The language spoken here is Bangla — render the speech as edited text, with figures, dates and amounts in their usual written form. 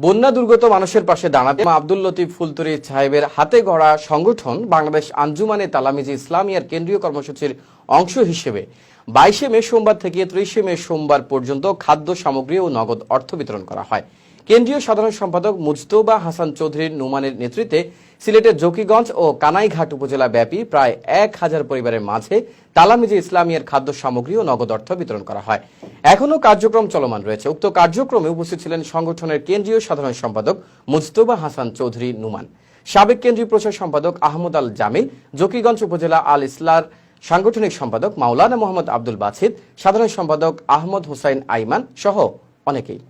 বন্যা দুর্গত মানুষের পাশে দাঁড়াতে আব্দুল লতিফ ফুলতুরি সাহেবের হাতে গড়া সংগঠন বাংলাদেশ আঞ্জুমানে তালামিজি ইসলামিয়ার কেন্দ্রীয় কর্মসূচির অংশ হিসেবে 22শে মে সোমবার থেকে 30শে মে সোমবার পর্যন্ত খাদ্য সামগ্রী ও নগদ অর্থ বিতরণ করা হয়। কেন্দ্রীয় সাধারণ সম্পাদক মুজতবা হাসান চৌধুরী নুমানের নেতৃত্বে সিলেটের জকিগঞ্জ ও কানাইঘাট উপজেলা ব্যাপী প্রায় 1000 পরিবারের মাঝে তালামিজি ইসলামিয়ার খাদ্য সামগ্রী ও নগদ অর্থ বিতরণ করা হয়। এখনো কার্যক্রম চলমান রয়েছে। উক্ত কার্যক্রমে উপস্থিত ছিলেন সংগঠনের কেন্দ্রীয় সাধারণ সম্পাদক মুজতবা হাসান চৌধুরী নুমান, সাবেক কেন্দ্রীয় প্রচার সম্পাদক আহমদ আল জামিল, জকিগঞ্জ উপজেলা আল ইসলার সাংগঠনিক সম্পাদক মাওলানা মোহাম্মদ আব্দুল বাছিদ, সাধারণ সম্পাদক আহমদ হুসাইন আইমান সহ অনেকেই।